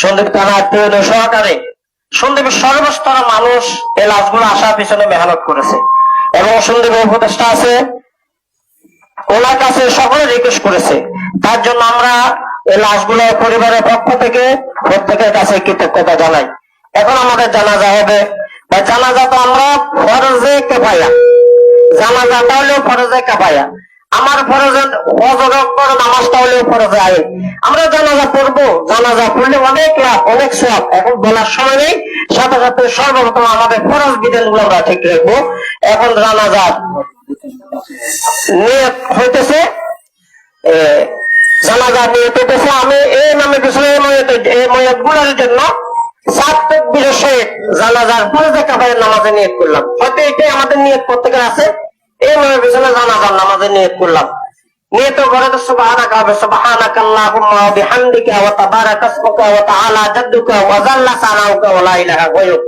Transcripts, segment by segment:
সন্দীপ থানা আত্মীয় সহকারে সন্দীপের সর্বস্তরের মানুষ এই লাশগুলো আসার পিছনে মেহনত করেছে এবং সন্দীপের উপদেষ্টা আছে, ওনার কাছে সকলে রিকোয়েস্ট করেছে। তার জন্য আমরা এই লাশগুলো পরিবারের পক্ষ থেকে প্রত্যেকের কাছে কৃতজ্ঞতা জানাই। এখন আমাদের জানাজা হবে, জানাজা তো আমরা ফরজে কেফায়া, জানাজাটা হলেও ফরজে কেফায়া, আমার ফরজে নামাজটা হলেও ফরজে আইন। আমরা জানাজা পড়বো, জানাজা পড়লে অনেক লাভ, অনেক সওয়াব। এখন বলার সময় নেই, সাথে সাথে সর্বপ্রথম আমাদের ফরজ বিধান গুলো আমরা ঠিক রাখবো। এখন জানাজা নিয়ত হইতেছে, জানাজা নিয়ত হইতেছে। আমি এই নামে পিছনে এই ময়ত গুলোর জন্য 7 তাকবীরের সহিত জানাজার ফরজে কেফায়ার নামাজে নিয়ত করলাম। হয়তো এটাই আমাদের নিয়ত প্রত্যেকের আছে। এই নামে পিছনে জানাজার নামাজে নিয়ত করলাম। নিয়ত করে তো সুবহানাকা ওয়া সুবহানাকা আল্লাহুম্মা ওয়া বিহামদিকা ওয়া তাবারাকা ইসমুকা ওয়া তাআলা জাদ্দুকা ওয়া জাল্লা সানাউকা ওয়া লা ইলাহা গায়রুক।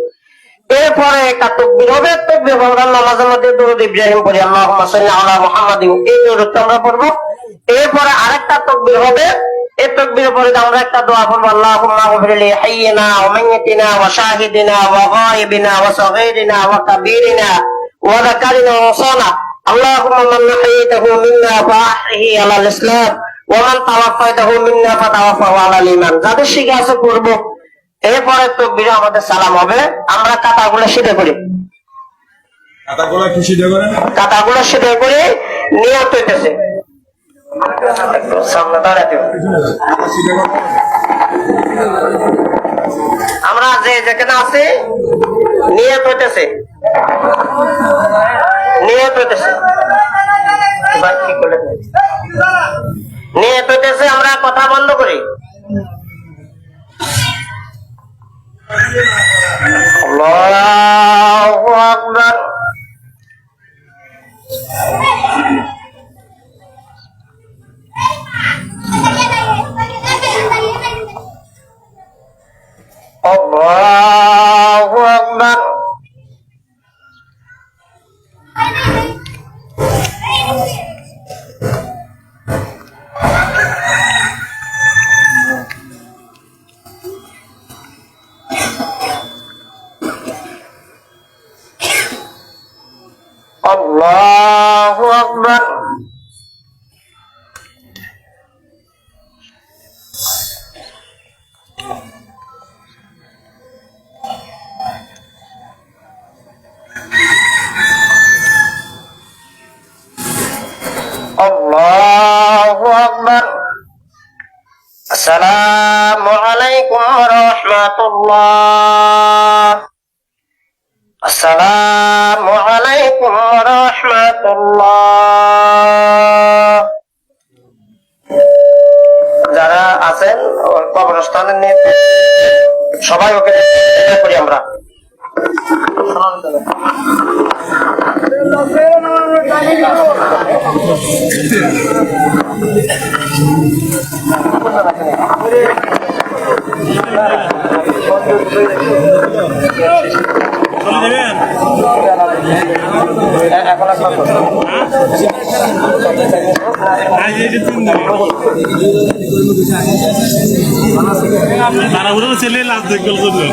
এরপরে একটা তাকবীর হবে, তাকবীর পড়ার নামাজের মধ্যে দরুদ ইব্রাহিম পড়ি, আল্লাহুম্মা সাল্লি আলা মুহাম্মাদিন, এই দরুদটা আমরা পড়বো। এরপরে আরেকটা তাকবীর হবে, এই তাকবীরের পরে আমরা একটা দোয়া পড়বো, আল্লাহুম্মা গফির লি হাইয়িনা ওয়া মাইয়িতিনা ওয়া শাহিদিনা ওয়া গায়িবিনা ওয়া সাগীরিনা ওয়া কাবীরিনা ওয়া যাকারিনা ওয়া উনসানা, আল্লাহুম্মা মান নাহাইতাহু মিন্না ফাহরিহি আলাল ইসলাম ওয়া মান তাওয়াফাইতাহু মিন্না ফাতাওয়াফাহু আলাল ঈমান। যাদের শিখে আছে পড়বো। এরপরে তাকবীরে আমাদের সালাম হবে। আমরা কাতাগুলো সিধা করি, কাতাগুলো সিধা করে নিয়ত হইতেছে। সামনে দাঁড়াতে আমরা যে যেখানে আছি নিয়ত হইতেছে, নিয়ত হইতেছে, নিয়ত হইতেছে। আমরা কথা বন্ধ করি। আল্লাহু আকবার। আল্লাহু আকবার। আল্লাহু আকবার। আল্লাহু আকবার। আসসালামু আলাইকুম ওয়া রাহমাতুল্লাহ। আসসালামু আলাইকুম ওয়া রাহমাতুল্লাহ। যারা আছেন কবরস্থানে নিয়ে সবাই ওকে করি আমরা। তারা উঠে ছেলে লাভ দেখল করলো।